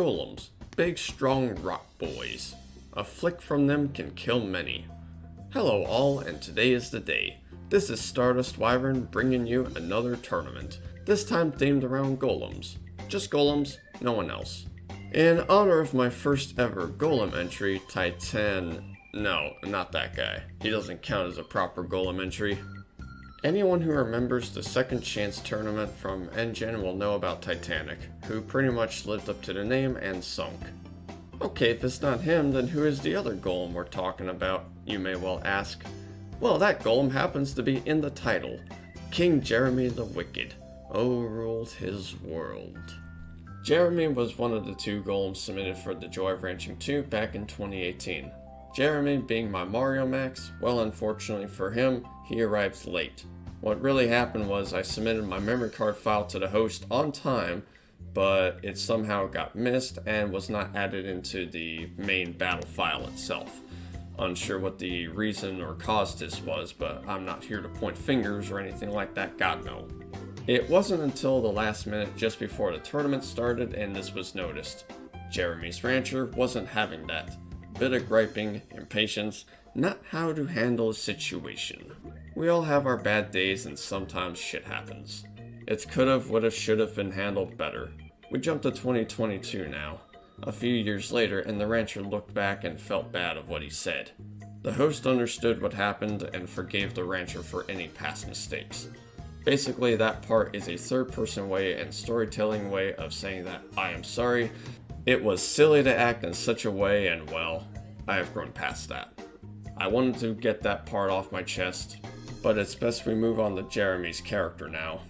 Golems, big strong rock boys. A flick from them can kill many. Hello all, and today is the day. This is Stardust Wyvern bringing you another tournament, this time themed around golems. Just golems, no one else. In honor of my first ever golem entry, no, not that guy. He doesn't count as a proper golem entry. Anyone who remembers the Second Chance tournament from Engine will know about Titanic, who pretty much lived up to the name and sunk. Okay, if it's not him, then who is the other golem we're talking about, you may well ask. Well, that golem happens to be in the title, King Jeremy the Wicked, overruled his world. Jeremy was one of the two golems submitted for the Joy of Ranching 2 back in 2018. Jeremy being my Mario Max, well, unfortunately for him, he arrived late. What really happened was I submitted my memory card file to the host on time, but it somehow got missed and was not added into the main battle file itself. Unsure what the reason or cause this was, but I'm not here to point fingers or anything like that, God no. It wasn't until the last minute just before the tournament started and this was noticed. Jeremy's Rancher wasn't having that. Bit of griping, impatience, not how to handle a situation. We all have our bad days and sometimes shit happens. It's could've, would've, should've been handled better. We jumped to 2022 now, a few years later, and the rancher looked back and felt bad of what he said. The host understood what happened and forgave the rancher for any past mistakes. Basically, that part is a third-person way and storytelling way of saying that I am sorry. It was silly to act in such a way, and well, I have grown past that. I wanted to get that part off my chest, but it's best we move on to Jeremy's character now.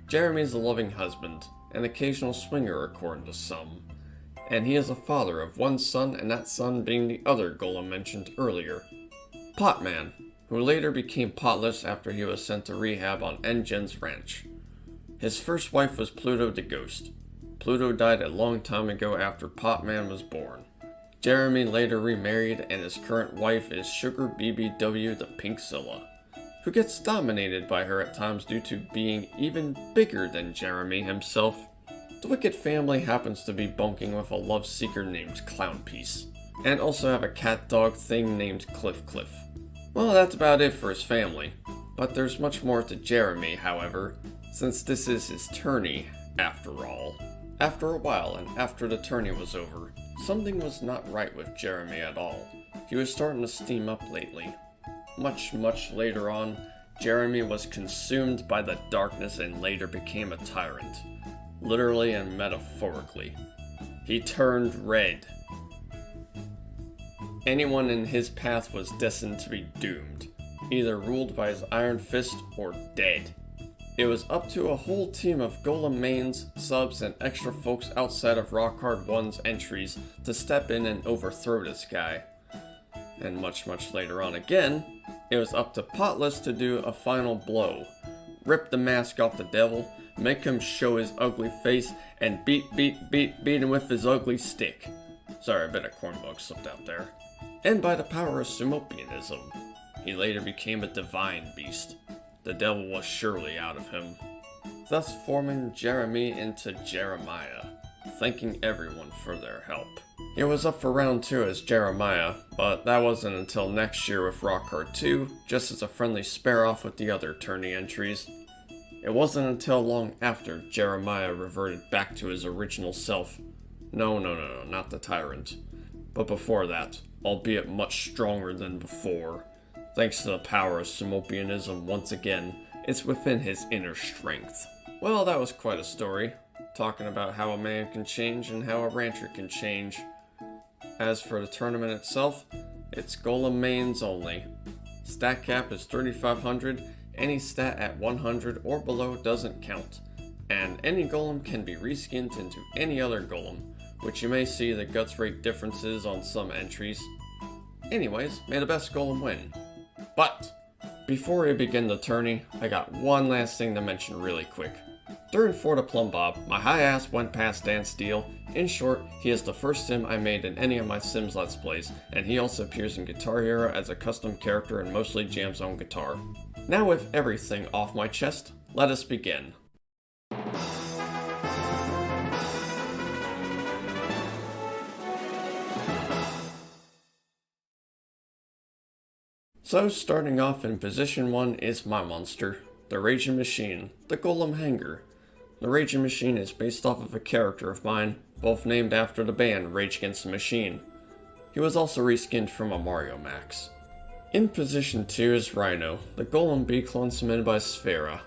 Jeremy's a loving husband, an occasional swinger according to some, and he is a father of one son, and that son being the other golem mentioned earlier, Potman, who later became potless after he was sent to rehab on Engin's ranch. His first wife was Pluto the Ghost. Pluto died a long time ago after Potman was born. Jeremy later remarried, and his current wife is Sugar BBW the Pinkzilla, who gets dominated by her at times due to being even bigger than Jeremy himself. The Wicked family happens to be bunking with a love seeker named Clownpiece, and also have a cat dog thing named Cliff. Well, that's about it for his family, but there's much more to Jeremy, however, since this is his tourney, after all. After a while, and after the tourney was over, something was not right with Jeremy at all. He was starting to steam up lately. Much later on, Jeremy was consumed by the darkness and later became a tyrant. Literally and metaphorically. He turned red. Anyone in his path was destined to be doomed, either ruled by his iron fist or dead. It was up to a whole team of Golem mains, subs, and extra folks outside of Rockhard 1's entries to step in and overthrow this guy. And much later on again, it was up to Potless to do a final blow. Rip the mask off the devil, make him show his ugly face, and beat him with his ugly stick. Sorry, a bit of cornbug slipped out there. And by the power of Sumopianism, he later became a divine beast. The devil was surely out of him, thus forming Jeremy into Jeremiah, thanking everyone for their help. He was up for round 2 as Jeremiah, but that wasn't until next year with Rockhard 2, just as a friendly spare-off with the other tourney entries. It wasn't until long after Jeremiah reverted back to his original self. No, not the tyrant. But before that, albeit much stronger than before. Thanks to the power of Sumopianism once again, it's within his inner strength. Well, that was quite a story, talking about how a man can change and how a rancher can change. As for the tournament itself, it's Golem mains only. Stat cap is 3500, any stat at 100 or below doesn't count, and any golem can be reskinned into any other golem, which you may see the guts rate differences on some entries. Anyways, may the best golem win. But, before we begin the tourney, I got one last thing to mention really quick. During For the Plum Bob, my high ass went past Dan Steele. In short, he is the first sim I made in any of my Sims Let's Plays, and he also appears in Guitar Hero as a custom character and mostly jams on guitar. Now with everything off my chest, let us begin. So starting off in position 1 is my monster, the Raging Machine, the Golem Hanger. The Raging Machine is based off of a character of mine, both named after the band Rage Against the Machine. He was also reskinned from a Mario Max. In position 2 is Rhino, the Golem B clone submitted by Sphera.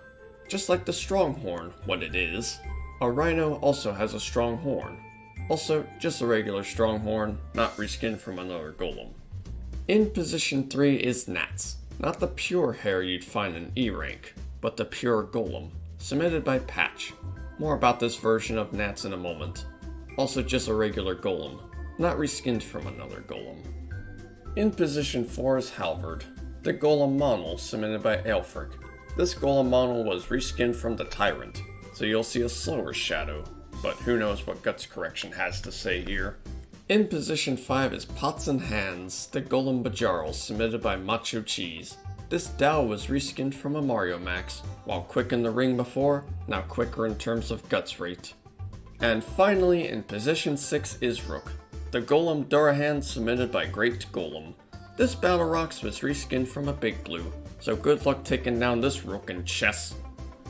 Just like the Stronghorn, what it is, a Rhino also has a strong horn. Also, just a regular Stronghorn, not reskinned from another Golem. In position 3 is Nats, not the pure hair you'd find in E rank, but the Pure Golem, submitted by Patch. More about this version of Nats in a moment. Also just a regular Golem, not reskinned from another Golem. In position 4 is Halvard, the Golem Monol submitted by Aelfric. This Golem Monol was reskinned from the Tyrant, so you'll see a slower shadow, but who knows what Guts Correction has to say here. In position 5 is Pots and Hands, the Golem Bajarl submitted by Macho Cheese. This Dow was reskinned from a Mario Max, while quick in the ring before, now quicker in terms of Guts rate. And finally, in position 6 is Rook, the Golem Durahan submitted by Great Golem. This Battle Rocks was reskinned from a Big Blue, so good luck taking down this Rook in chess.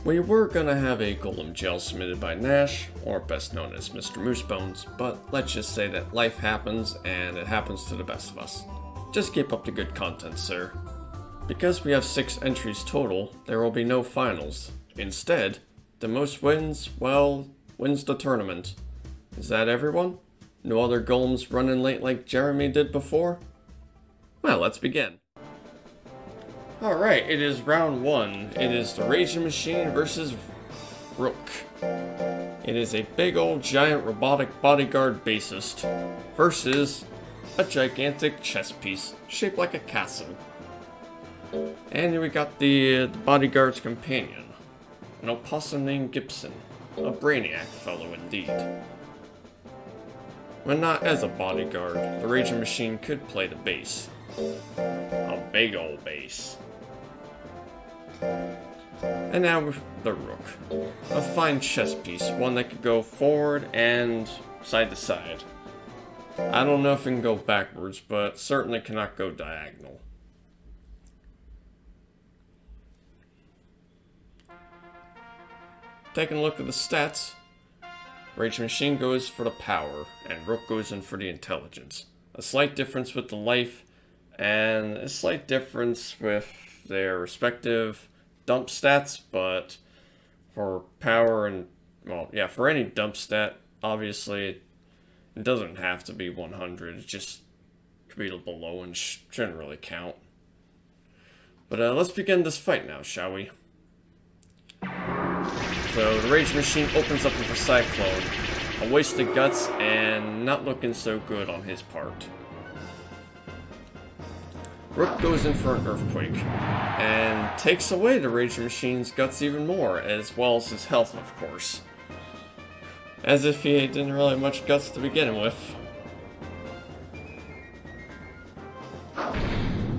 We were gonna have a Golem Gel submitted by Nash, or best known as Mr. Moosebones, but let's just say that life happens and it happens to the best of us. Just keep up the good content, sir. Because we have 6 entries total, there will be no finals. Instead, the most wins, well, wins the tournament. Is that everyone? No other Golems running late like Jeremy did before? Well, let's begin. Alright, it is round 1. It is the Raging Machine versus Rook. It is a big old giant robotic bodyguard bassist versus a gigantic chess piece shaped like a castle. And here we got the bodyguard's companion, an opossum named Gibson, a brainiac fellow indeed. When not as a bodyguard, the Raging Machine could play the bass. A big old bass. And now the Rook. A fine chess piece, one that could go forward and side to side. I don't know if it can go backwards, but certainly cannot go diagonal. Taking a look at the stats, Raging Machine goes for the power, and Rook goes in for the intelligence. A slight difference with the life, and a slight difference with their respective dump stats, but for power and, well, yeah, for any dump stat, obviously, it doesn't have to be 100, it just could be below and shouldn't really count. But let's begin this fight now, shall we? So the Rage Machine opens up with a Cyclone, a waste of guts, and not looking so good on his part. Rook goes in for an Earthquake, and takes away the Rage Machine's guts even more, as well as his health, of course. As if he didn't really have much guts to begin with.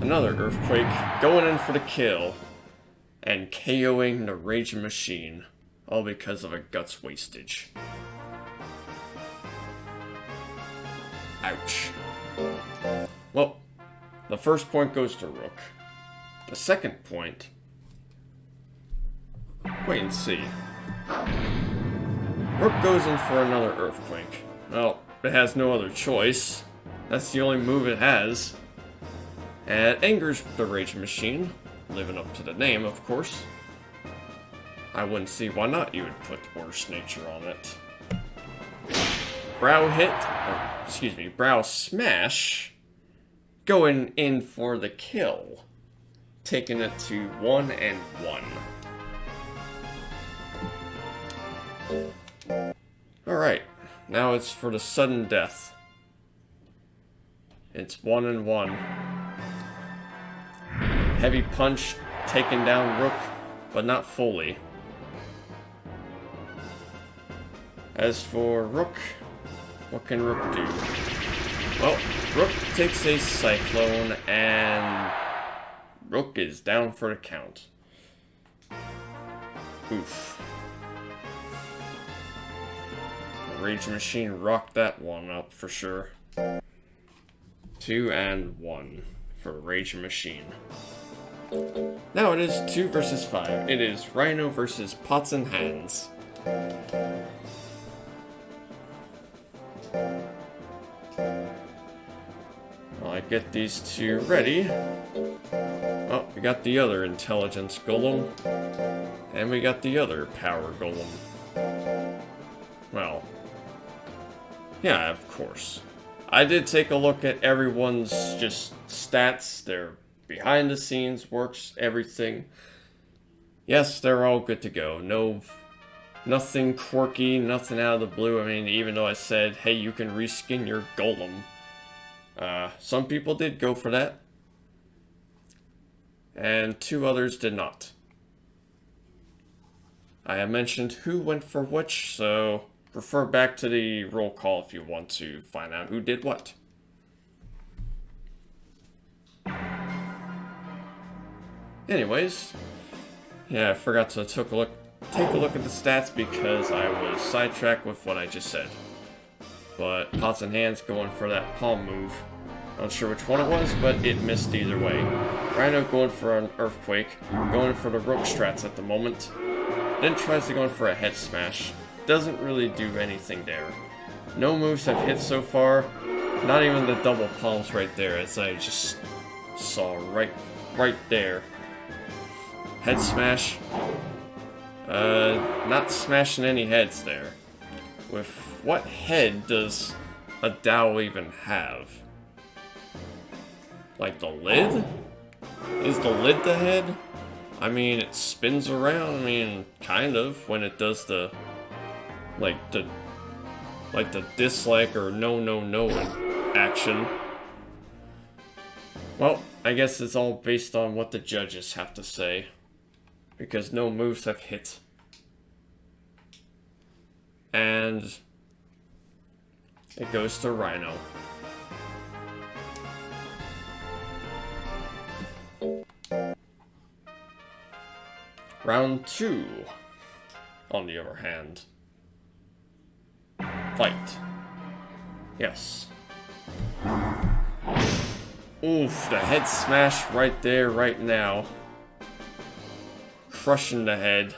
Another Earthquake, going in for the kill, and KOing the Rage Machine, all because of a guts wastage. Ouch. Well, the first point goes to Rook. The second point... wait and see. Rook goes in for another Earthquake. Well, it has no other choice. That's the only move it has. And it angers the Rage Machine, living up to the name, of course. I wouldn't see why not you would put Worst Nature on it. Brow hit, or excuse me, Brow Smash, going in for the kill, taking it to 1-1. Alright, now it's for the sudden death. It's 1-1. Heavy punch, taking down Rook, but not fully. As for Rook, what can Rook do? Well, Rook takes a Cyclone, and Rook is down for the count. Oof. The Rage Machine rocked that one up for sure. 2-1. for Raging Machine. Now it is 2 versus 5. It is Rhino versus Pots and Hands. While I get these two ready. Oh, we got the other Intelligence Golem. And we got the other Power Golem. Well, yeah, of course. I did take a look at everyone's just stats, their behind the scenes works, everything. Yes, they're all good to go. Nothing quirky, nothing out of the blue. I mean, even though I said, hey, you can reskin your Golem. Some people did go for that. And 2 others did not. I have mentioned who went for which, so refer back to the roll call if you want to find out who did what. Anyways, yeah, I forgot to take a look at the stats because I was sidetracked with what I just said. But Pots and Hands going for that palm move. Not sure which one it was, but it missed either way. Rhino going for an Earthquake, going for the Rook strats at the moment. Then tries to go in for a Head Smash. Doesn't really do anything there. No moves have hit so far. Not even the double palms right there, as I just saw right there. Head Smash. Not smashing any heads there. With what head does a Dow even have? Like the lid? Is the lid the head? I mean, it spins around, I mean, kind of, when it does the dislike or no action. Well, I guess it's all based on what the judges have to say. Because no moves have hit. And it goes to Rhino. Round 2, on the other hand. Fight. Yes. Oof, the head smash right there, right now. Crushing the head.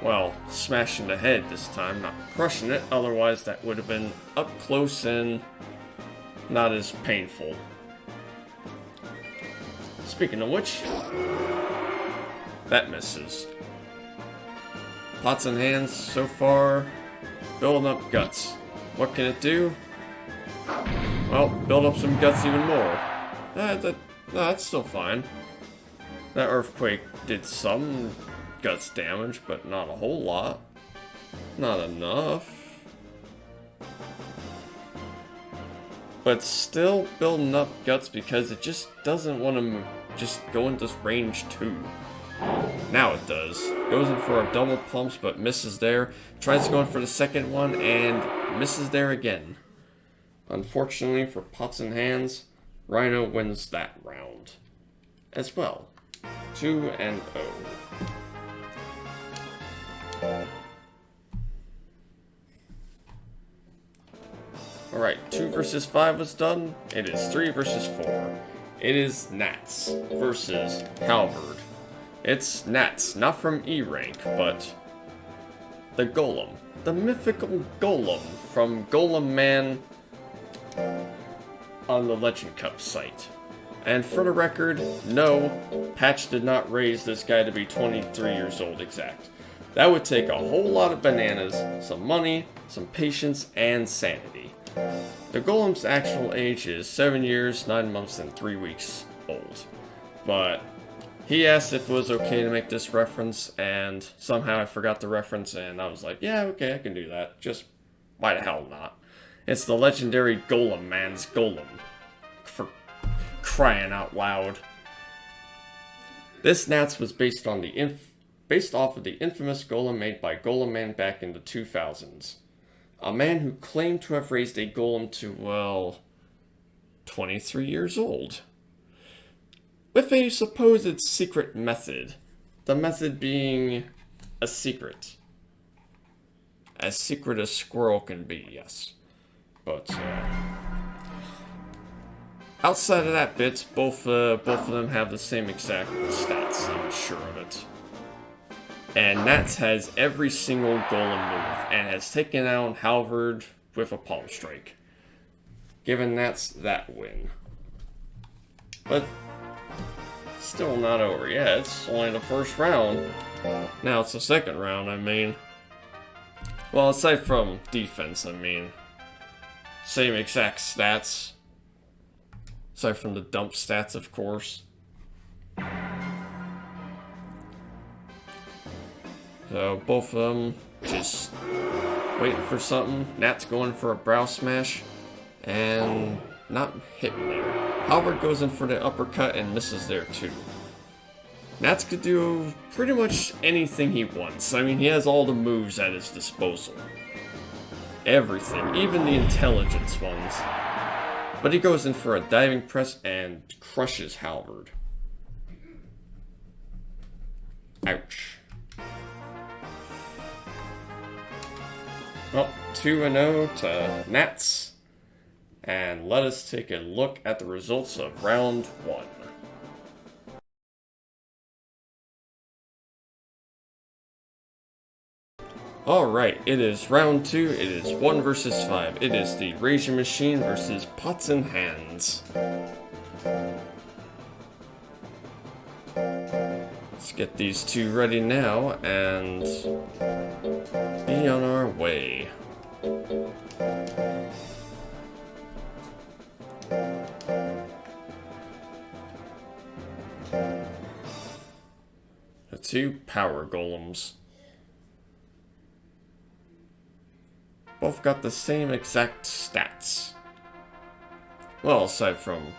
Well, smashing the head this time, not crushing it, otherwise that would have been up close and not as painful. Speaking of which, that misses. Pots and Hands, so far, building up guts. What can it do? Well, build up some guts even more. That's still fine. That Earthquake did some guts damage, but not a whole lot. Not enough. But still building up guts because it just doesn't want to just go into range 2. Now it does. Goes in for a double pumps, but misses there. Tries to go in for the second one, and misses there again. Unfortunately for Pots and Hands, Rhino wins that round as well. 2-0. Alright, 2 versus 5 was done. It is 3 versus 4. It is Nats versus Halberd. It's Nats, not from E-Rank, but the Golem. The mythical Golem from Golem Man on the Legend Cup site. And for the record, no, Patch did not raise this guy to be 23 years old exact. That would take a whole lot of bananas, some money, some patience, and sanity. The Golem's actual age is 7 years, 9 months, and 3 weeks old. But he asked if it was okay to make this reference, and somehow I forgot the reference, and I was like, yeah, okay, I can do that. Just, why the hell not? It's the legendary Golem Man's Golem. For crying out loud. This Nats was based off of the infamous Golem made by Golem Man back in the 2000s. A man who claimed to have raised a Golem to, well, 23 years old. With a supposed secret method. The method being a secret. As secret as squirrel can be, yes. But, Outside of that bit, both of them have the same exact stats, I'm sure of it. And Nats has every single golem move, and has taken out Halvard with a palm strike, giving Nats that win. But still not over yet, it's only the first round. Now it's the second round, I mean. Well, aside from defense, I mean. Same exact stats. Aside from the dump stats, of course. So, both of them just waiting for something. Nat's going for a brow smash. And not hitting there. Halvard goes in for the uppercut and misses there too. Nats could do pretty much anything he wants. I mean, he has all the moves at his disposal. Everything, even the intelligence ones. But he goes in for a diving press and crushes Halvard. Ouch. Well, 2-0 to Nats. And let us take a look at the results of round 1. Alright, it is round 2, it is 1 versus 5. It is the Raging Machine versus Pots and Hands. Let's get these two ready now and be on our way. The two Power Golems. Both got the same exact stats. Well, aside from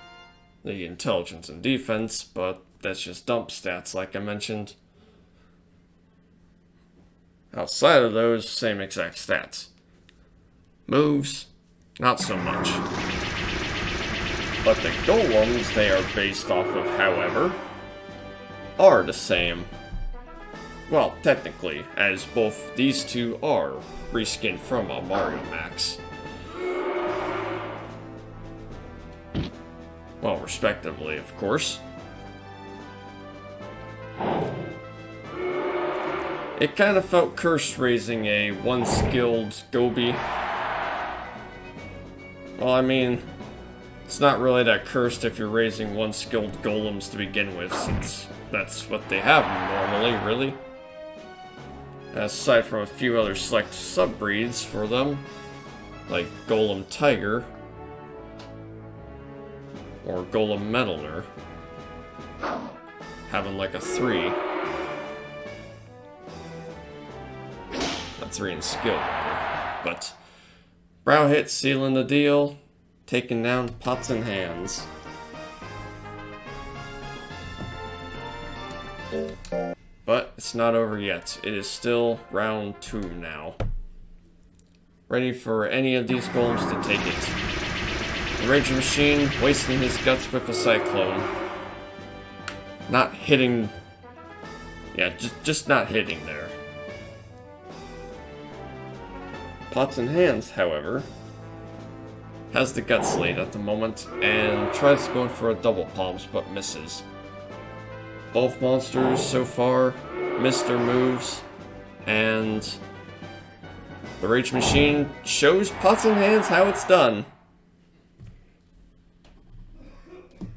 the intelligence and defense, but that's just dump stats like I mentioned. Outside of those, same exact stats. Moves, not so much. But the Golems they are based off of, however, are the same. Well, technically, as both these two are reskinned from a Mario Max. Well, respectively, of course. It kind of felt cursed raising a one-skilled Gobi. Well, I mean, it's not really that cursed if you're raising one-skilled Golems to begin with, since that's what they have normally, really. Aside from a few other select subbreeds for them, like Golem Tiger, or Golem Metalner, having like a 3. A 3 in skill, but brow hit sealing the deal, taking down Pots and Hands. But it's not over yet. It is still round 2 now. Ready for any of these golems to take it. The Raging Machine wasting his guts with a Cyclone. Not hitting... Yeah, just not hitting there. Pots and Hands, however, has the guts laid at the moment and tries going for a double palms but misses. Both monsters so far missed their moves, and the Rage Machine shows Pots and Hands how it's done.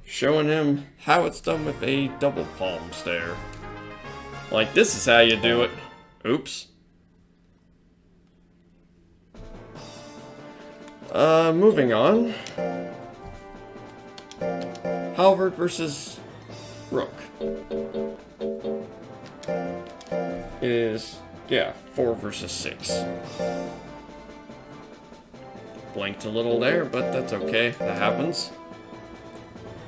Showing him how it's done with a double palms there. Like, this is how you do it. Oops. Moving on. Halvard versus Rook. It is, yeah, 4 versus 6. Blanked a little there, but that's okay. That happens.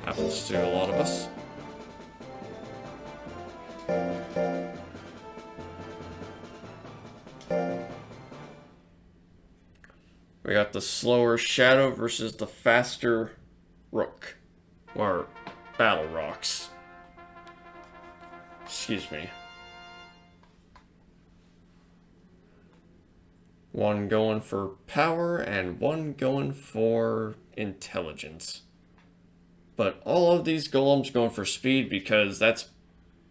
Happens to a lot of us. We got the slower Shadow versus the faster Rook. Or Battle Rocks. Excuse me. One going for power and one going for intelligence. But all of these golems going for speed because that's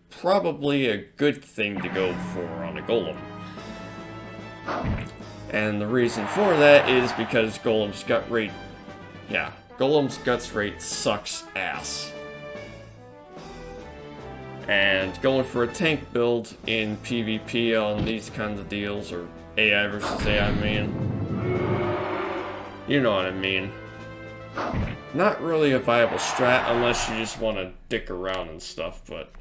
probably a good thing to go for on a golem. And the reason for that is because Golem's gut rate, Golem's guts rate sucks ass. And going for a tank build in PvP on these kinds of deals, or AI versus AI, you know what I mean. Not really a viable strat unless you just want to dick around and stuff, but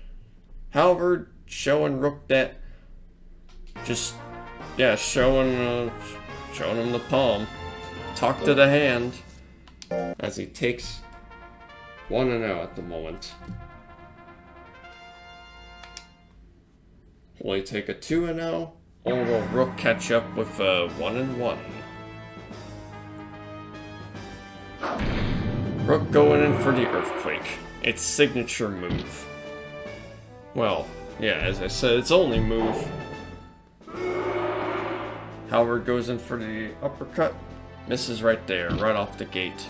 however, showing Rook that, showing him the palm, talk to the hand, as he takes 1-0 at the moment. Will he take a 2-0, or will Rook catch up with a 1-1? Rook going in for the Earthquake, its signature move. Well, yeah, as I said, its only move. Howard goes in for the uppercut, misses right there, right off the gate.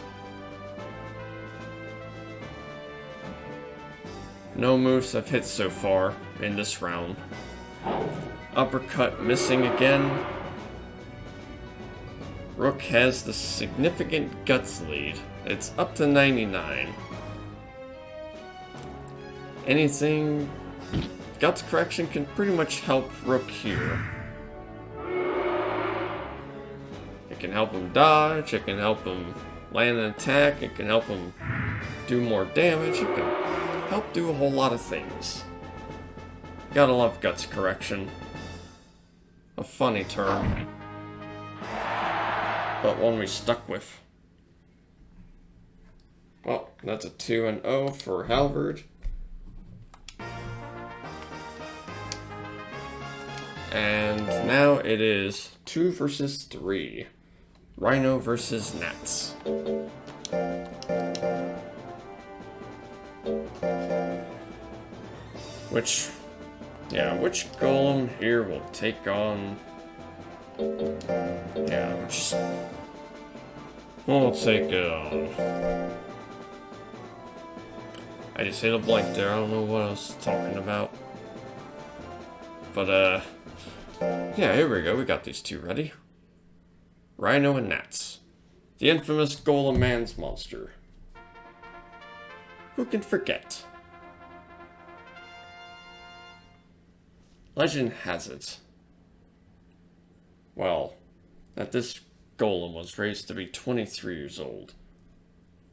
No moves have hit so far in this round. Uppercut missing again. Rook has the significant guts lead. It's up to 99. Anything... Guts correction can pretty much help Rook here. It can help him dodge, it can help him land an attack, it can help him do more damage, it can help do a whole lot of things. Gotta love guts correction. A funny term, but one we stuck with. Well, that's a 2-0 for Halvard. And now it is 2 versus 3. Rhino versus Nats. Which golem here will take on... We'll take it on... I just hit a blank there, I don't know what I was talking about. But, here we go, we got these two ready. Rhino and Nats. The infamous Golem Man's monster. Who can forget? Legend has it, well, that this golem was raised to be 23 years old.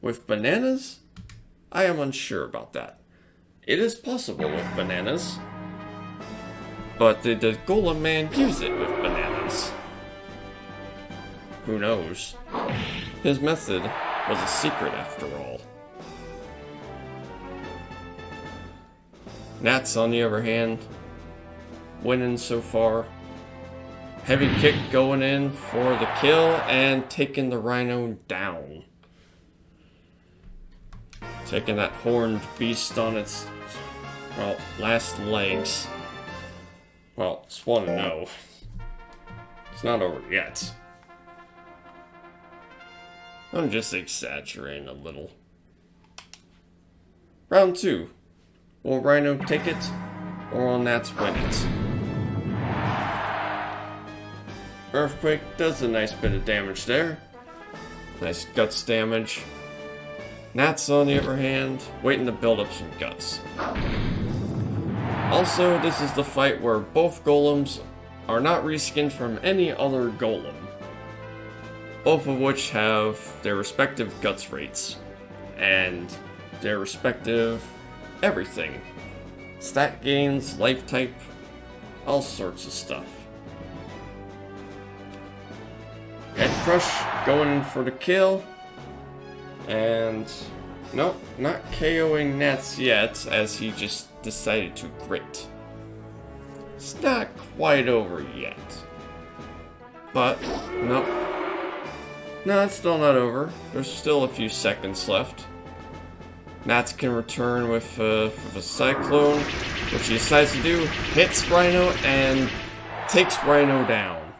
With bananas? I am unsure about that. It is possible with bananas. But did the Golem Man use it with bananas? Who knows? His method was a secret after all. Nats, on the other hand, winning so far. Heavy kick going in for the kill and taking the Rhino down. Taking that horned beast on its, last legs. Well, it's 1-0. It's not over yet. I'm just exaggerating a little. Round 2. Will Rhino take it, or will Nats win it? Earthquake does a nice bit of damage there. Nice guts damage. Nats, on the other hand, waiting to build up some guts. Also, this is the fight where both golems are not reskinned from any other golem. Both of which have their respective guts rates. And their respective everything. Stat gains, life type, all sorts of stuff. Head Crush going in for the kill. And nope, not KOing Nats yet, as he just decided to grit. It's not quite over yet. But, nope. No, it's still not over. There's still a few seconds left. Nats can return with a Cyclone, which he decides to do, hits Rhino, and takes Rhino down.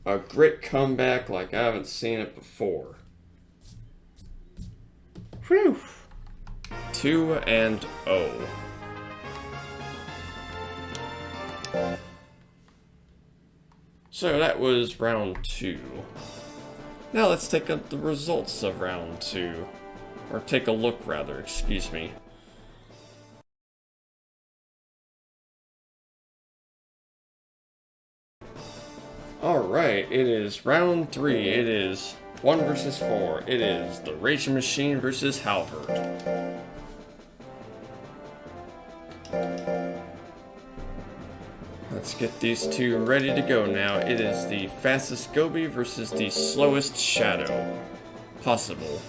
A grit comeback like I haven't seen it before. Whew. 2-0. So that was round 2. Now let's take up the results of round 2. Or take a look, rather, excuse me. Alright, it is round 3. It is 1 versus 4. It is the Raging Machine versus Halvard. Let's get these two ready to go now. It is the fastest Goby versus the slowest Shadow possible.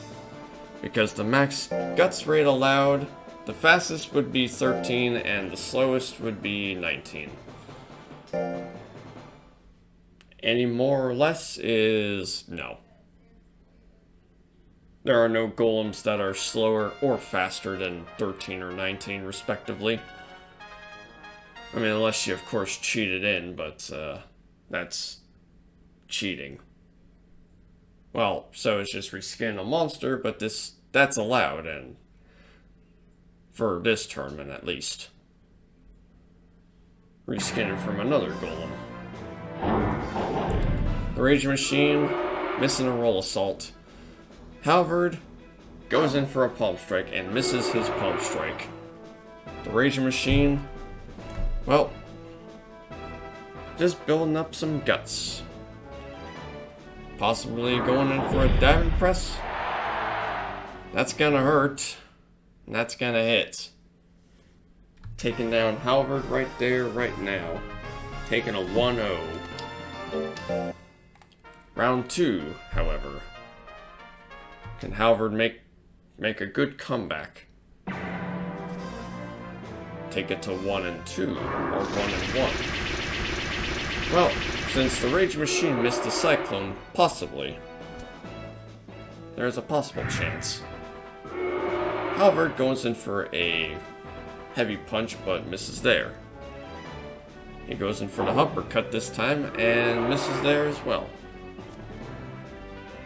Because the max guts rate allowed, the fastest would be 13 and the slowest would be 19. Any more or less is no. There are no golems that are slower or faster than 13 or 19 respectively. I mean, unless you of course cheated in, but that's cheating. Well, so it's just reskin a monster, but that's allowed, and for this tournament at least. Reskin it from another golem. The Raging Machine missing a roll assault. Halvard goes in for a palm strike and misses his palm strike. The Raging Machine, well, just building up some guts. Possibly going in for a diving press. That's gonna hurt. And that's gonna hit. Taking down Halvard right there, right now. Taking a 1-0. Round 2, however. Can Halvard make a good comeback? Take it to 1-2 or 1-1? Well, since the Raging Machine missed the Cyclone, possibly. There's a possible chance. Halvard goes in for a heavy punch, but misses there. He goes in for the uppercut this time, and misses there as well.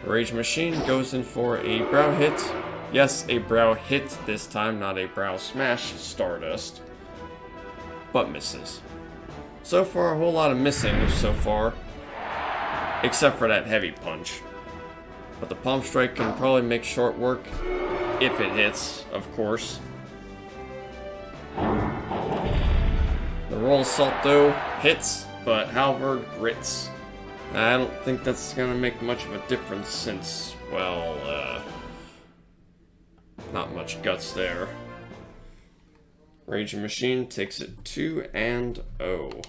The Raging Machine goes in for a brow hit. Yes, a brow hit this time, not a brow smash Stardust. But misses. So far, a whole lot of missing so far. Except for that heavy punch. But the palm strike can probably make short work. If it hits, of course. The roll assault, though, hits, but Halvard grits. I don't think that's gonna make much of a difference since, well, not much guts there. Raging Machine takes it 2-0.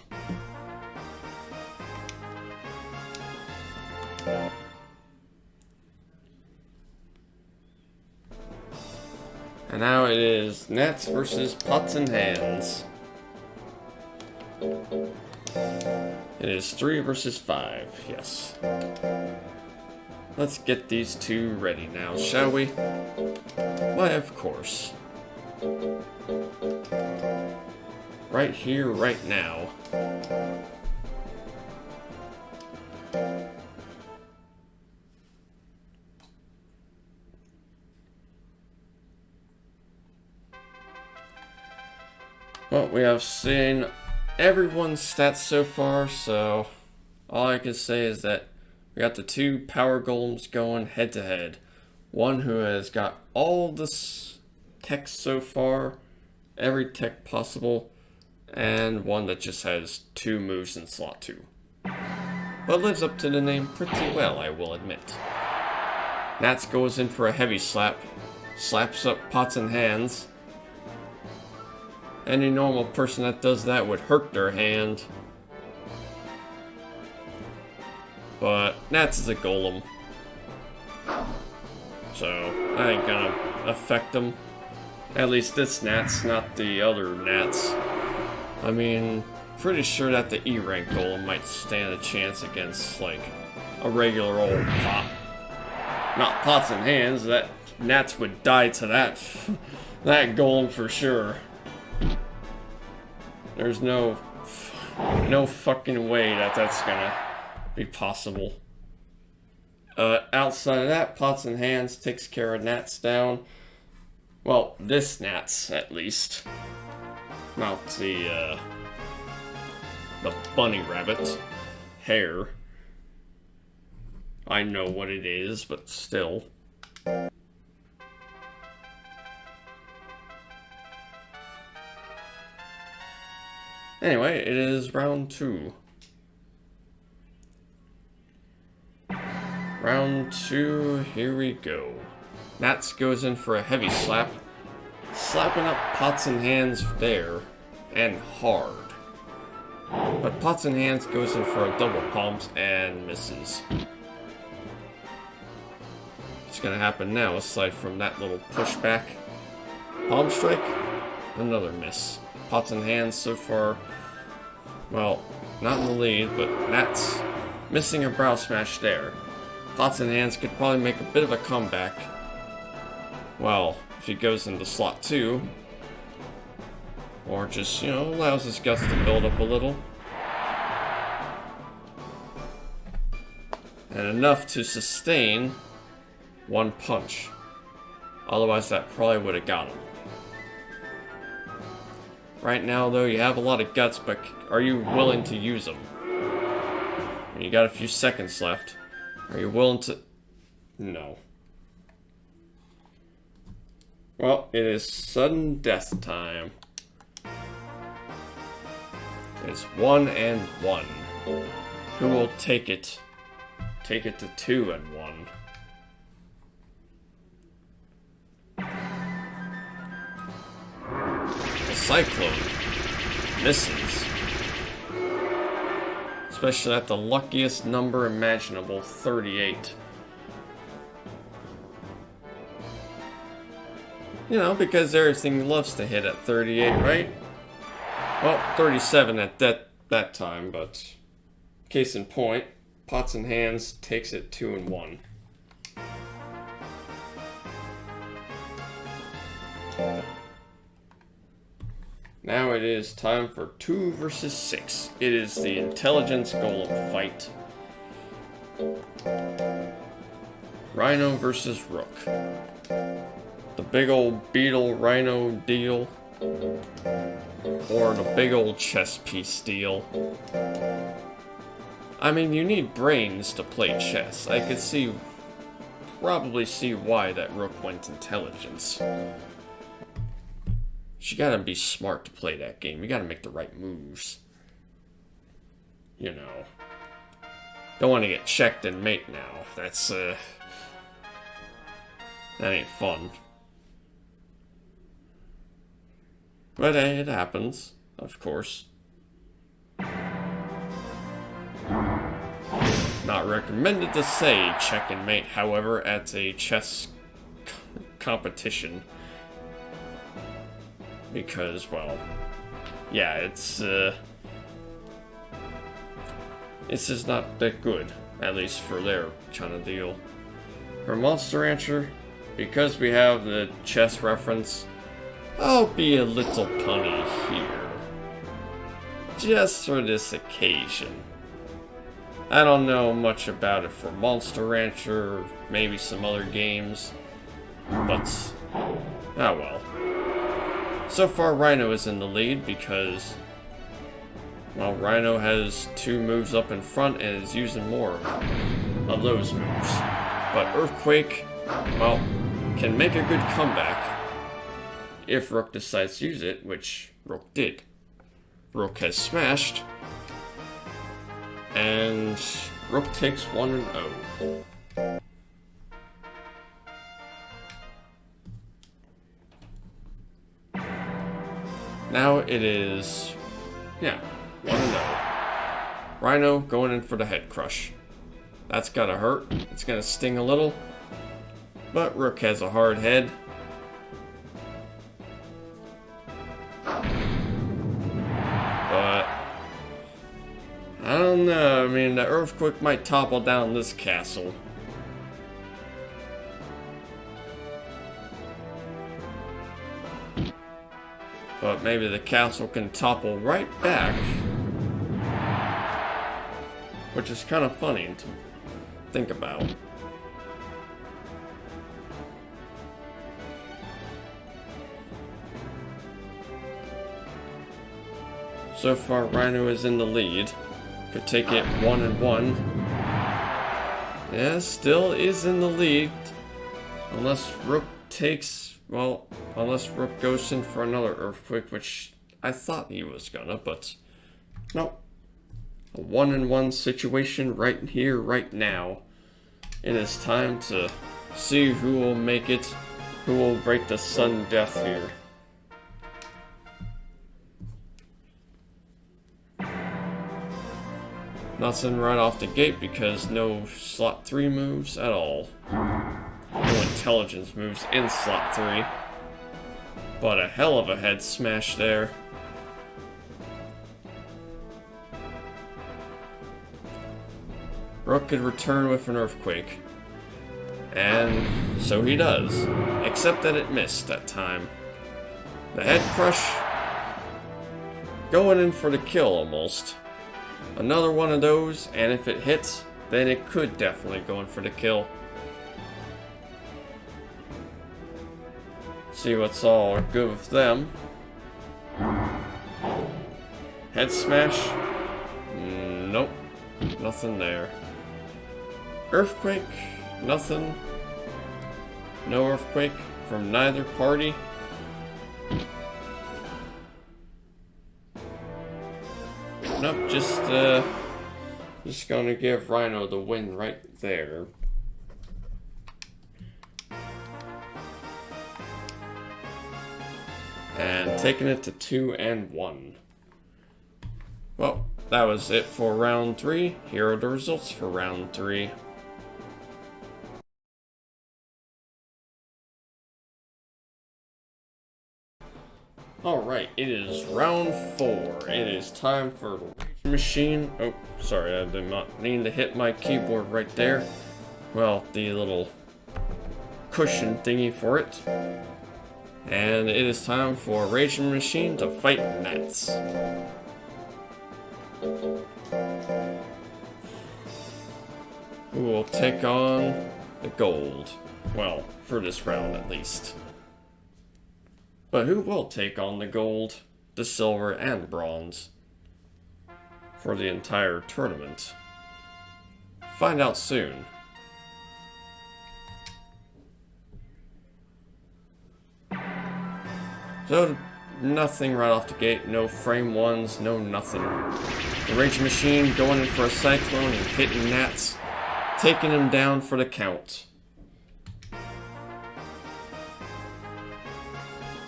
And now it is Gnats versus Pots and Hands. It is 3 versus 5, yes. Let's get these two ready now, shall we? Why, of course. Right here, right now. Well, we have seen everyone's stats so far, so all I can say is that we got the two power golems going head to head. One who has got all the tech so far, every tech possible, and one that just has 2 moves in slot 2. But lives up to the name pretty well, I will admit. Nats goes in for a heavy slap, slaps up Pots and Hands. Any normal person that does that would hurt their hand. But Nats is a golem. So, that ain't gonna affect them. At least this Nats, not the other Nats. I mean, pretty sure that the E-rank golem might stand a chance against, like, a regular old pot. Not Pots and Hands, that Nats would die to that, that golem for sure. There's no fucking way that that's gonna be possible. Outside of that, Pots and Hands takes care of Nats down. Well, this gnat's at least. Not the bunny rabbit. Hare. I know what it is, but still. Anyway, it is round 2. Round 2, here we go. Nats goes in for a heavy slap, slapping up Pots and Hands there, and hard. But Pots and Hands goes in for a double palms and misses. What's gonna happen now, aside from that little pushback? Palm strike, another miss. Pots and Hands so far, well, not in the lead, but Nats missing a brow smash there. Pots and Hands could probably make a bit of a comeback. Well, if he goes into slot 2, or just, allows his guts to build up a little. And enough to sustain one punch. Otherwise, that probably would have got him. Right now, though, you have a lot of guts, but are you willing to use them? You got a few seconds left. Are you willing to... No. Well, it is sudden death time. It's 1 and 1. Who will take it? Take it to 2 and 1. The Cyclone misses. Especially at the luckiest number imaginable, 38. Because everything loves to hit at 38, right? Well, 37 at that time, but case in point, Pots and Hands takes it 2 and 1. Now it is time for 2 versus 6. It is the Intelligence Golem fight. Rhino versus Rook. The big old beetle rhino deal. Or the big old chess piece deal. I mean, you need brains to play chess. I could probably see why that Rook went Intelligence. You gotta be smart to play that game. You gotta make the right moves. Don't want to get checked and mate now. That's, that ain't fun. But hey, it happens, of course. Not recommended to say check and mate, however, at a chess competition. Because, well, yeah, it's just not that good, at least for their kind of deal. For Monster Rancher, because we have the chess reference, I'll be a little punny here. Just for this occasion. I don't know much about it for Monster Rancher, or maybe some other games, but, oh well. So far, Rhino is in the lead because, well, Rhino has 2 moves up in front and is using more of those moves. But Earthquake, well, can make a good comeback if Rook decides to use it, which Rook did. Rook has smashed, and Rook takes 1 and 0. Now it is, 1 and 0. Rhino going in for the head crush. That's gotta hurt. It's gonna sting a little. But Rook has a hard head. But I don't know. I mean, the Earthquake might topple down this castle. But maybe the castle can topple right back. Which is kind of funny to think about. So far, Rhino is in the lead. Could take it 1-1. Yeah, still is in the lead. Unless Rook takes, well, unless Rook goes in for another Earthquake, which I thought he was gonna, but nope. A 1-1 situation right here, right now. It is time to see who will make it, who will break the sudden death here. Nothing right off the gate because no slot 3 moves at all. No intelligence moves in slot 3. But a hell of a head smash there. Rook could return with an Earthquake. And so he does. Except that it missed that time. The head crush going in for the kill almost. Another one of those, and if it hits, then it could definitely go in for the kill. See what's all good with them. Head smash? Nope. Nothing there. Earthquake? Nothing. No Earthquake from neither party. Nope, just gonna give Rhino the win right there. And taking it to 2-1. Well, that was it for round 3. Here are the results for round 3. Alright, it is round 4. It is time for the Rage Machine. Oh, sorry, I did not mean to hit my keyboard right there. Well, the little cushion thingy for it. And it is time for Rage Machine to fight Nats. Who will take on the gold? Well, for this round at least. But who will take on the gold, the silver, and bronze for the entire tournament? Find out soon. So, nothing right off the gate, no frame ones, no nothing. The Rage Machine going in for a Cyclone and hitting Nats, taking him down for the count.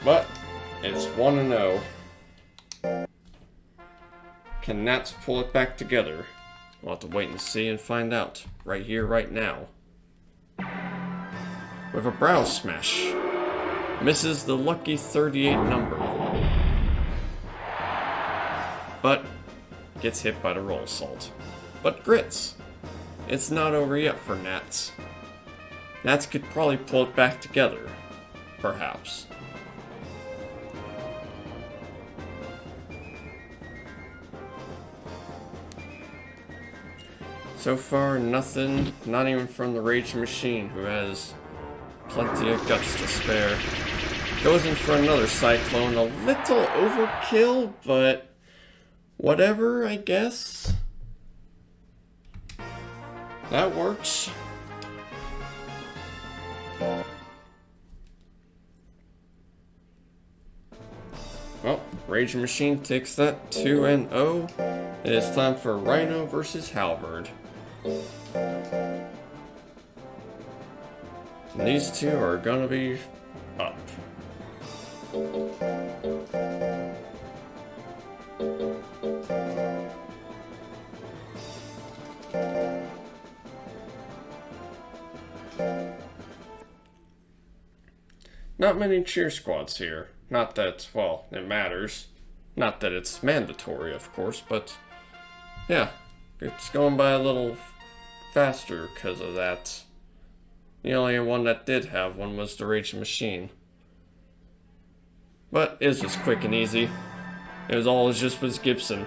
But, it's 1-0. Can Nats pull it back together? We'll have to wait and see and find out. Right here, right now. With a Brow Smash. Misses the lucky 38 number. But, gets hit by the Roll Assault. But grits. It's not over yet for Nats. Nats could probably pull it back together. Perhaps. So far, nothing, not even from the Rage Machine, who has plenty of guts to spare. Goes in for another Cyclone, a little overkill, but whatever, I guess. That works. Well, Rage Machine takes that 2-0. It is time for Rhino versus Halberd. And these two are gonna be up. Not many cheer squads here. Not that, well, it matters. Not that it's mandatory, of course, but yeah, it's going by a little faster because of that. The only one that did have one was the Rage Machine. But it was just quick and easy. It was all just was Gibson.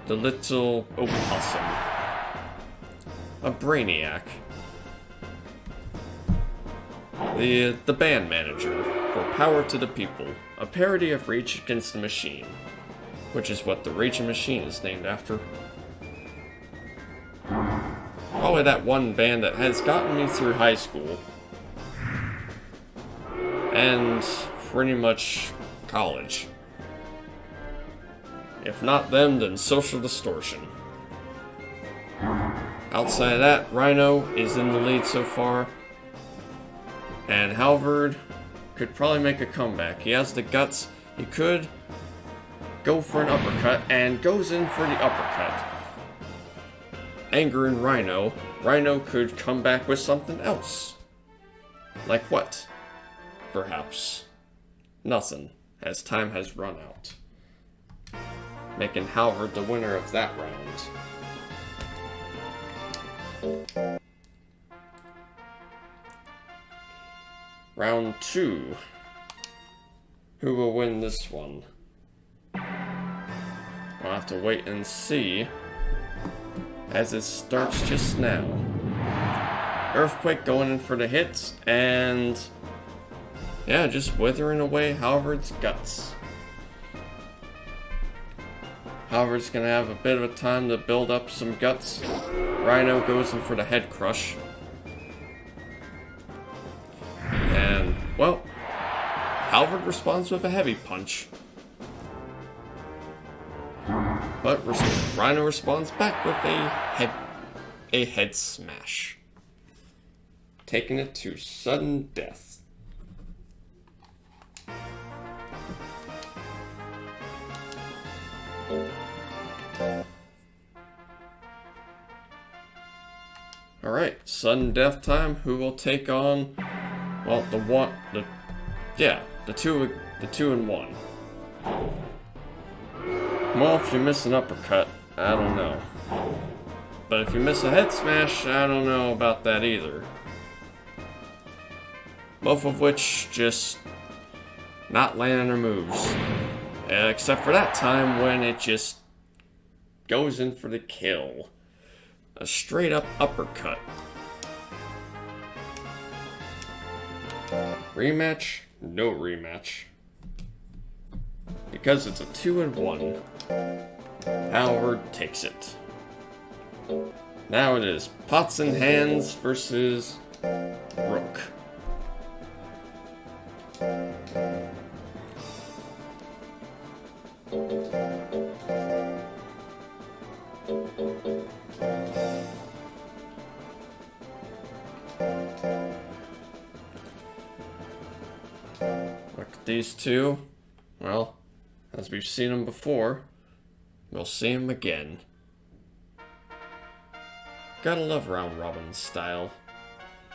The little opossum. A brainiac. The band manager for Power to the People, a parody of Rage Against the Machine, which is what the Raging Machine is named after. Probably that one band that has gotten me through high school. And pretty much college. If not them, then Social Distortion. Outside of that, Rhino is in the lead so far. And Halvard could probably make a comeback. He has the guts. He could go for an uppercut and goes in for the uppercut. Angering Rhino. Rhino could come back with something else. Like what? Perhaps nothing, as time has run out. Making Halvard the winner of that round. Round 2. Who will win this one? I'll have to wait and see, as it starts just now. Earthquake going in for the hits, and yeah, just withering away Halvard's guts. Halvard's gonna have a bit of a time to build up some guts. Rhino goes in for the head crush. And, well, Halvard responds with a heavy punch. But Rhino responds back with a head smash. Taking it to sudden death. Alright, sudden death time. Who will take on, well, the two and one. Well, if you miss an uppercut, I don't know. But if you miss a head smash, I don't know about that either. Both of which just not landing their moves. Except for that time when it just goes in for the kill. A straight up uppercut. Rematch? No rematch. Because it's a 2-1. Halvard takes it. Now it is Pots and Hands versus Rook. Look at these two. Well, as we've seen them before, we'll see them again. Gotta love round robin style.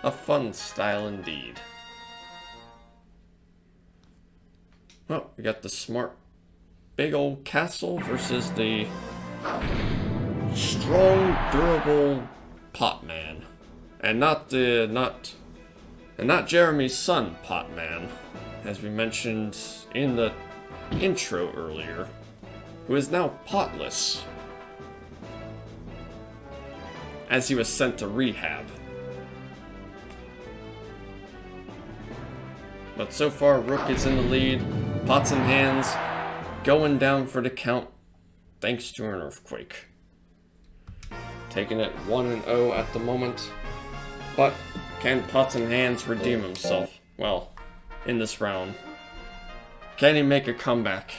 A fun style indeed. Well, we got the smart big old castle versus the strong, durable pot man. And not Jeremy's son, Pot Man, as we mentioned in the intro earlier, who is now potless, as he was sent to rehab. But so far, Rook is in the lead. Pots and Hands going down for the count, thanks to an earthquake. Taking it 1-0 at the moment. But can Pots and Hands redeem himself? Well, in this round. Can he make a comeback?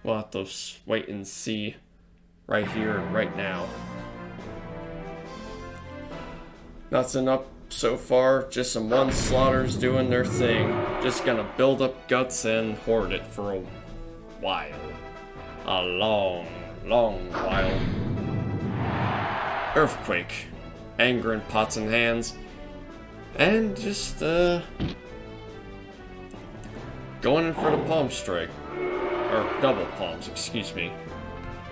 We'll have to wait and see right here and right now. Nothing up so far, just some one slaughters doing their thing. Just gonna build up guts and hoard it for a while. A long, long while. Earthquake. Angering Pots and Hands. And just, going in for the palm strike. Or double palms, excuse me.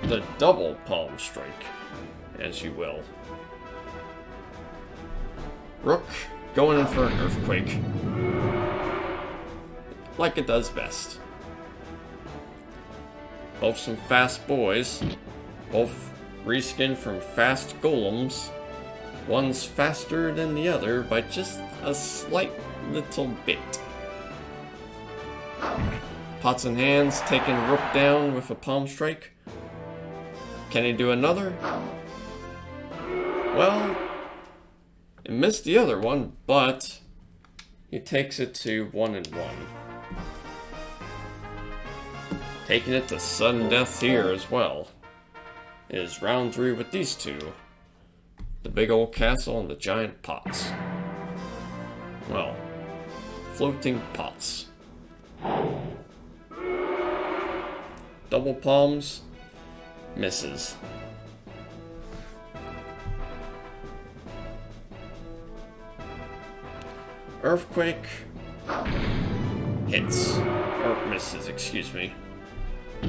The double palm strike, as you will. Rook going in for an earthquake. Like it does best. Both some fast boys. Both reskinned from fast golems. One's faster than the other by just a slight little bit. Pots and hands taking Rook down with a palm strike. Can he do another? Well, it missed the other one, but he takes it to 1-1. Taking it to sudden death here as well. It is round 3 with these two. The big old castle and the giant pots. Well, floating pots. Double palms. Misses. Earthquake. Hits. Or misses, excuse me.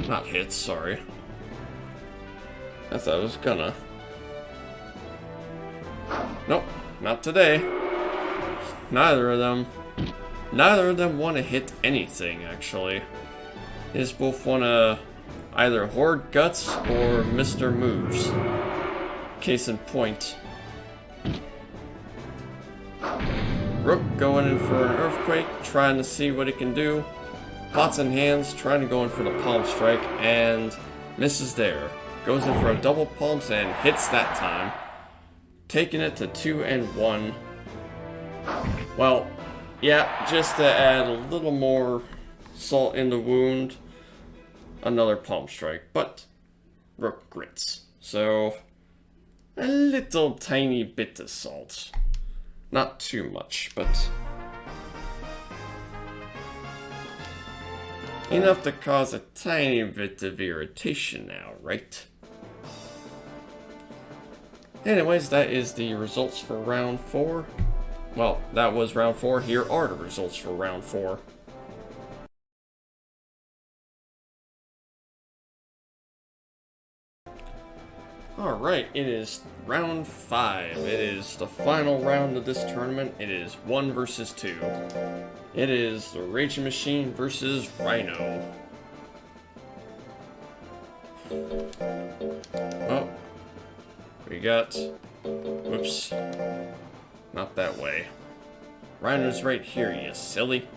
Not hits, sorry. I thought I was gonna. Nope, not today. Neither of them want to hit anything, actually. They just both want to either hoard guts or Mr. Moves. Case in point. Rook going in for an earthquake, trying to see what it can do. Pots and hands, trying to go in for the palm strike, and misses there. Goes in for a double palms and hits that time. Taking it to 2-1. Well, yeah, just to add a little more salt in the wound, another palm strike, but Rook grits. So, a little tiny bit of salt. Not too much, but enough to cause a tiny bit of irritation now, right? Anyways, that is the results for round 4. Well, that was round 4. Here are the results for round 4. Alright, it is round 5. It is the final round of this tournament. It is 1 versus 2. It is the Raging Machine versus Rhino. Oh, we got... Whoops. Not that way. Rhino's right here, you silly.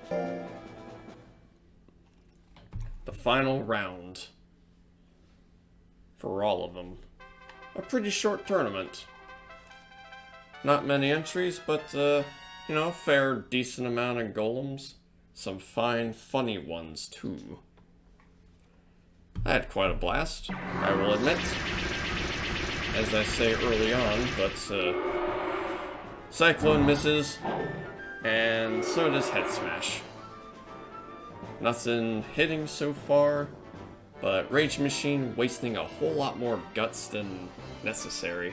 The final round. For all of them. A pretty short tournament. Not many entries, but, you know, fair, decent amount of golems. Some fine, funny ones, too. I had quite a blast, I will admit. As I say early on, but, Cyclone misses, and so does Head Smash. Nothing hitting so far. But Rage Machine wasting a whole lot more guts than necessary.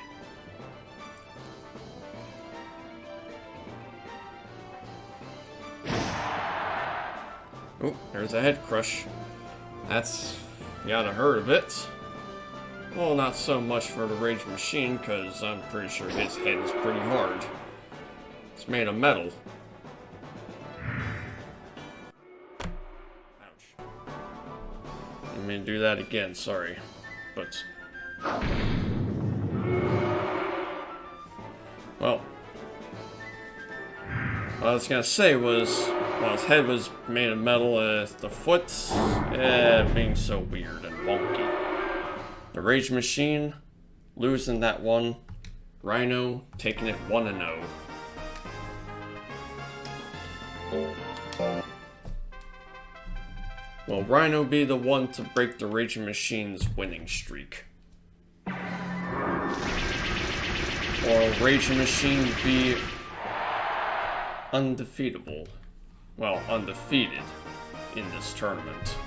Oh, there's a head crush. That's gotta hurt a bit. Well, not so much for the Rage Machine, because I'm pretty sure his head is pretty hard. It's made of metal. I mean, do that again, sorry. But... well... what I was gonna say was... well, his head was made of metal, the foot... being so weird and wonky. The Rage Machine, losing that one. Rhino, taking it 1-0. Will Rhino be the one to break the Raging Machine's winning streak? Or will Raging Machine be undefeatable? Well, undefeated in this tournament.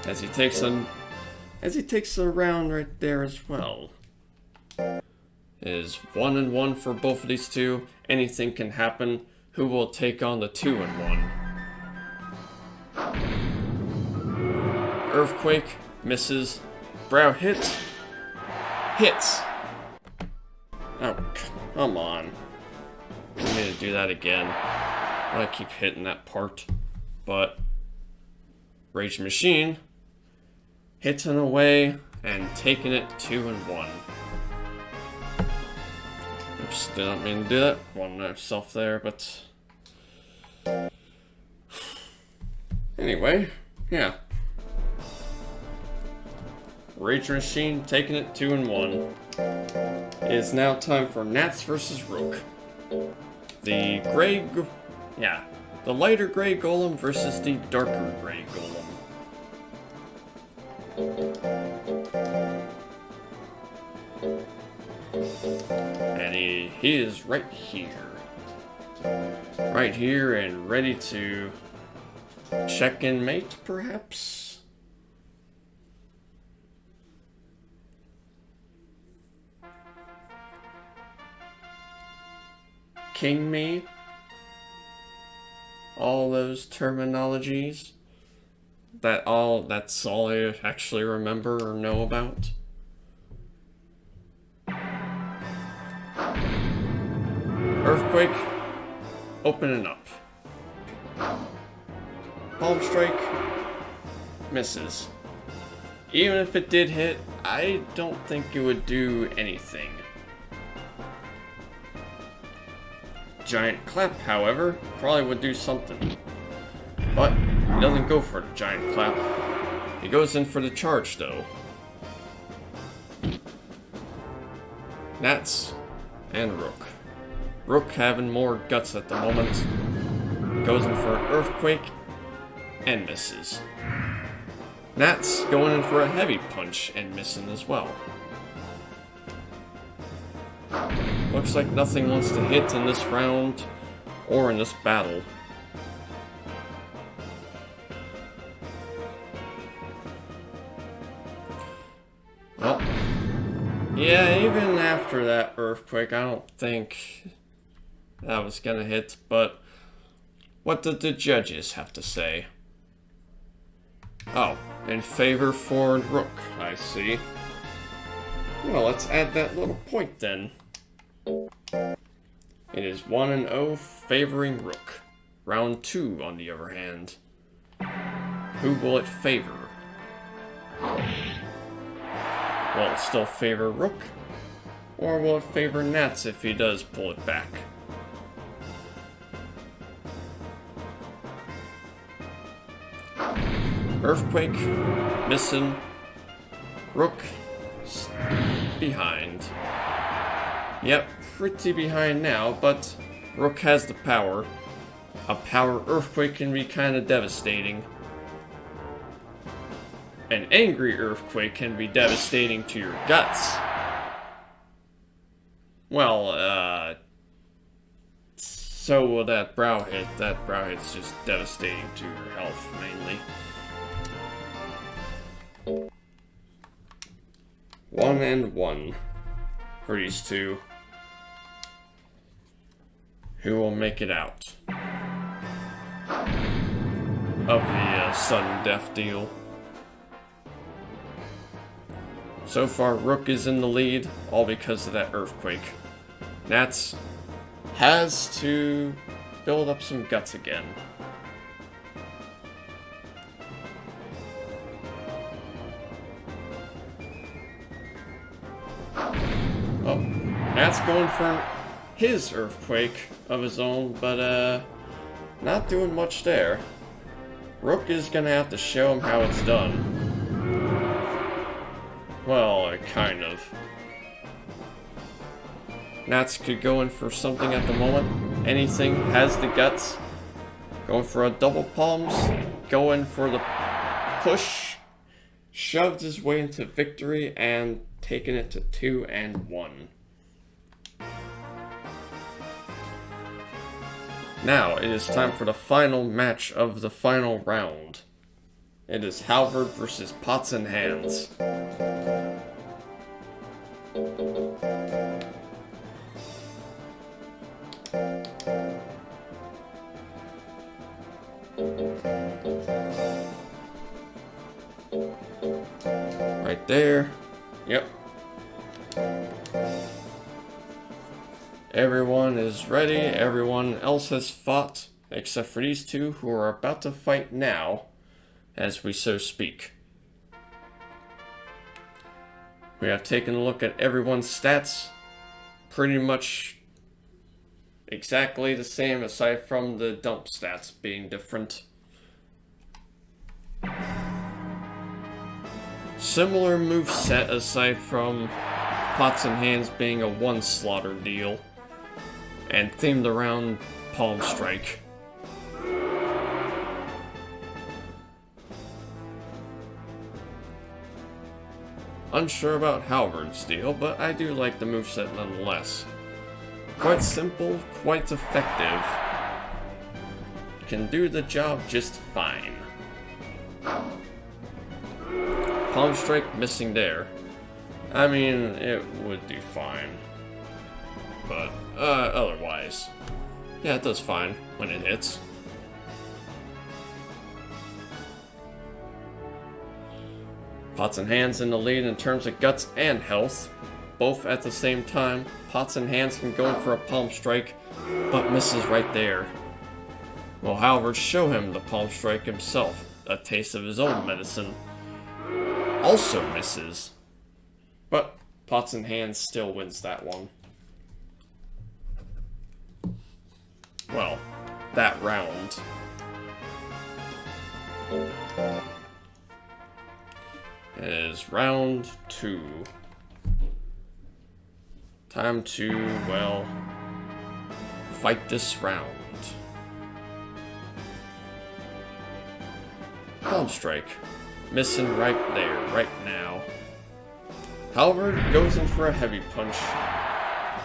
As he takes a round right there as well. It is 1-1 for both of these two. Anything can happen. Who will take on the 2-1? Earthquake, misses. Brow hits. Hits. Oh, come on. I need to do that again. I keep hitting that part. But Rage Machine hitting away and taking it 2-1. Oops, did not mean to do that. One myself there, but... Anyway, yeah. Rage Machine taking it 2-1. It is now time for Nats versus Rook. The the lighter gray Golem versus the darker gray Golem. And he is right here. Right here and ready to check in mate, perhaps? King me? All those terminologies? That's all I actually remember or know about? Earthquake, opening up. Palm Strike, misses. Even if it did hit, I don't think it would do anything. Giant Clap, however, probably would do something. But he doesn't go for the Giant Clap. He goes in for the charge, though. Nats and Rook. Rook having more guts at the moment. Goes in for an Earthquake and misses. Nats going in for a Heavy Punch and missing as well. Looks like nothing wants to hit in this round or in this battle. Well, yeah, even after that Earthquake, I don't think that was gonna hit, but what did the judges have to say? Oh, in favor for Rook, I see. Well, let's add that little point then. It is 1-0 favoring Rook. Round 2, on the other hand. Who will it favor? Will it still favor Rook? Or will it favor Nats if he does pull it back? Earthquake, missing. Rook, behind. Yep, pretty behind now, but Rook has the power. A power Earthquake can be kinda devastating. An angry Earthquake can be devastating to your guts. Well, so will that brow hit. That brow hit's just devastating to your health, mainly. 1-1 for these two. Who will make it out of the sudden death deal? So far, Rook is in the lead, all because of that Earthquake. Nats has to build up some guts again. Oh, Nats going for his Earthquake of his own, but not doing much there. Rook is gonna have to show him how it's done. Well, kind of. Nats could go in for something at the moment. Anything, has the guts. Going for a double palms. Going for the push. Shoved his way into victory and taking it to 2-1. Now, it is time for the final match of the final round. It is Halvard versus Pots and Hands. Right there. Yep. Everyone is ready. Everyone else has fought, except for these two who are about to fight now, as we so speak. We have taken a look at everyone's stats, pretty much exactly the same aside from the dump stats being different. Similar move set aside from Pots and Hands being a one slaughter deal and themed around Palm Strike. Unsure about Halberd's deal, but I do like the moveset nonetheless. Quite simple, quite effective. Can do the job just fine. Palm Strike missing there. I mean, it would do fine. But, otherwise. Yeah, it does fine when it hits. Pots and Hands in the lead in terms of guts and health. Both at the same time. Pots and Hands can go in for a Palm Strike, but misses right there. Well, Halberd show him the Palm Strike himself. A taste of his own medicine. Also misses. But Pots and Hands still wins that one. Well, that round. Is round 2. Time to, well, fight this round. Palm Strike. Missing right there, right now. Halberd goes in for a heavy punch.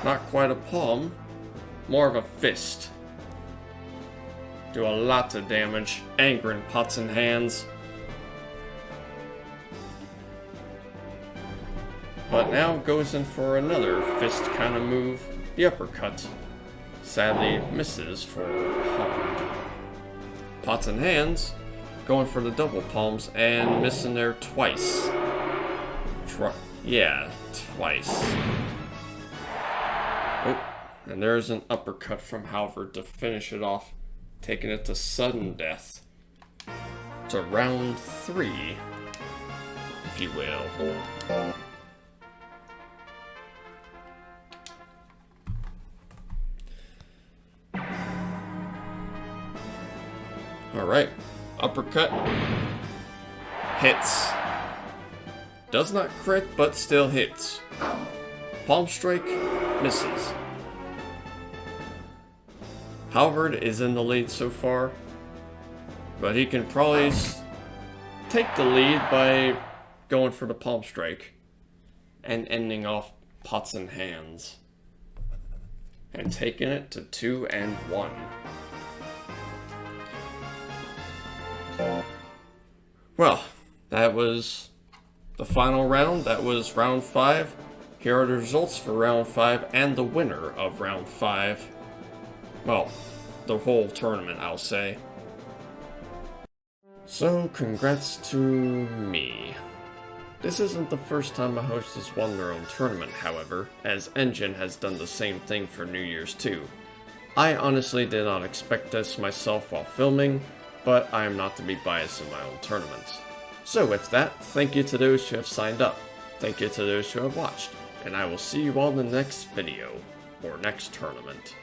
Not quite a palm, more of a fist. Do a lot of damage, angering Pots and Hands. But now goes in for another fist kind of move, the uppercut. Sadly misses for Halberd. Pots and Hands going for the double palms and missing there twice. Twice. Oh, and there's an uppercut from Halberd to finish it off, taking it to sudden death. To round 3, if you will. Alright, uppercut, hits. Does not crit, but still hits. Palm Strike, misses. Halberd is in the lead so far, but he can probably take the lead by going for the Palm Strike and ending off Pots and Hands. And taking it to 2-1. Well, that was the final round. That was round 5. Here are the results for round 5 and the winner of round 5. Well, the whole tournament, I'll say. So, congrats to me. This isn't the first time a host has won their own tournament, however, as Engine has done the same thing for New Year's too. I honestly did not expect this myself while filming, but I am not to be biased in my own tournaments. So with that, thank you to those who have signed up, thank you to those who have watched, and I will see you all in the next video, or next tournament.